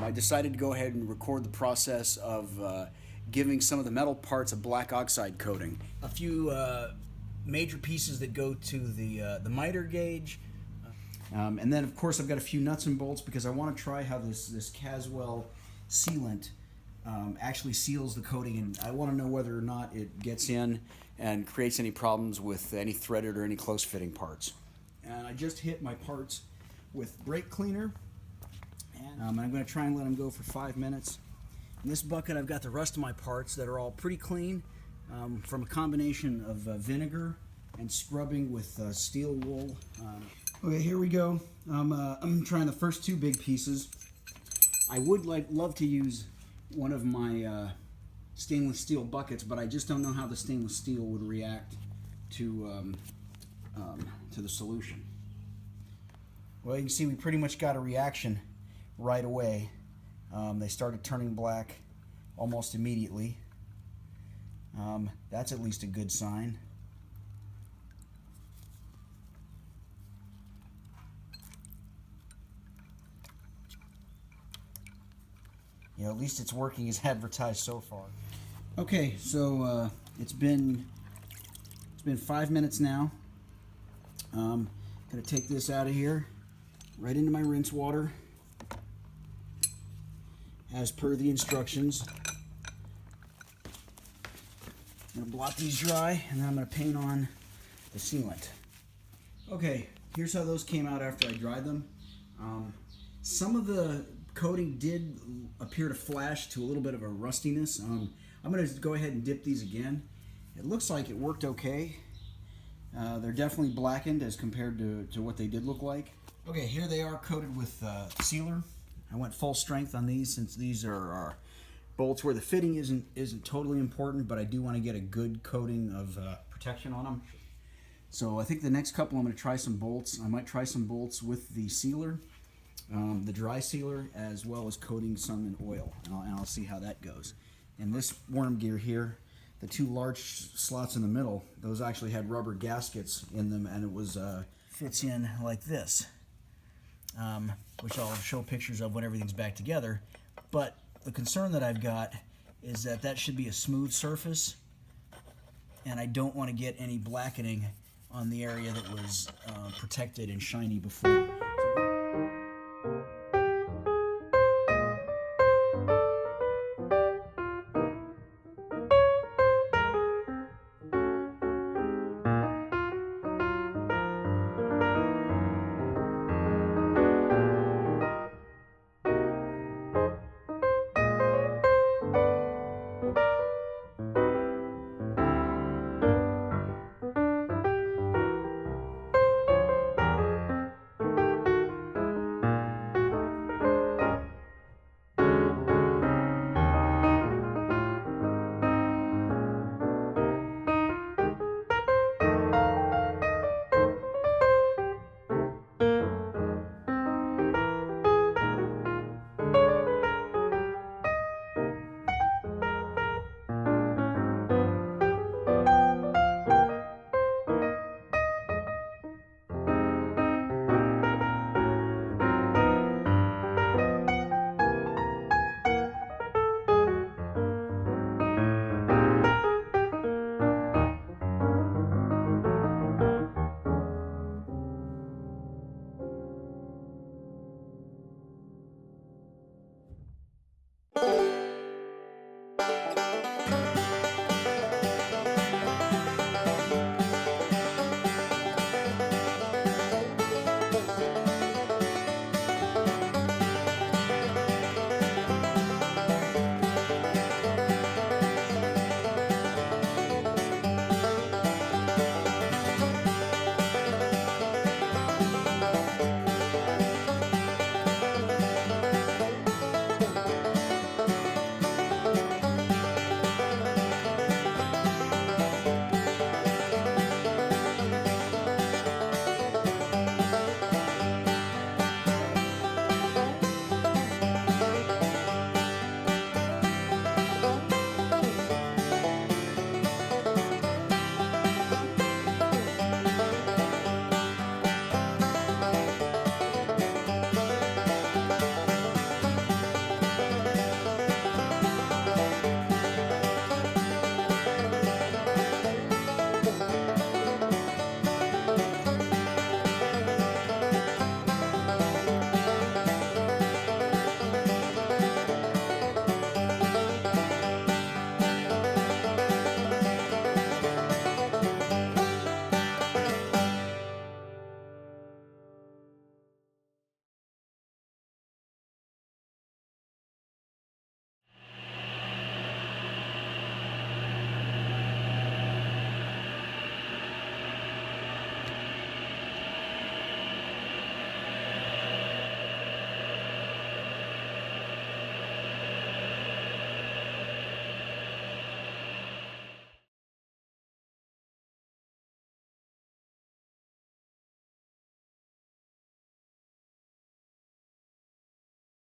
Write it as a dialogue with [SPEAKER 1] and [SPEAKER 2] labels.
[SPEAKER 1] I decided to go ahead and record the process of giving some of the metal parts a black oxide coating. A few major pieces that go to the miter gauge. And then, of course, I've got a few nuts and bolts because I want to try how this Caswell sealant actually seals the coating, and I want to know whether or not it gets in and creates any problems with any threaded or any close fitting parts. And I just hit my parts with brake cleaner, and I'm going to try and let them go for 5 minutes. In this bucket I've got the rest of my parts that are all pretty clean from a combination of vinegar and scrubbing with steel wool. Okay, here we go. I'm trying the first 2 big pieces. I would love to use one of my stainless steel buckets, but I just don't know how the stainless steel would react to the solution. Well, you can see we pretty much got a reaction right away. They started turning black almost immediately. That's at least a good sign. You know, at least it's working as advertised so far. Okay, so it's been 5 minutes now. Gonna take this out of here, right into my rinse water, as per the instructions. I'm gonna blot these dry, and then I'm gonna paint on the sealant. Okay, here's how those came out after I dried them. Some of the coating did appear to flash to a little bit of a rustiness. I'm going to go ahead and dip these again. It looks like it worked okay. They're definitely blackened as compared to what they did look like. Okay, here they are coated with sealer. I went full strength on these since these are bolts where the fitting isn't totally important, but I do want to get a good coating of protection on them. So I think the next couple I'm going to try some bolts. I might try some bolts with the sealer. The dry sealer, as well as coating some in oil, and I'll see how that goes. And this worm gear here, the 2 large slots in the middle, those actually had rubber gaskets in them, and it was fits in like this, which I'll show pictures of when everything's back together. But the concern that I've got is that should be a smooth surface, and I don't want to get any blackening on the area that was protected and shiny before. So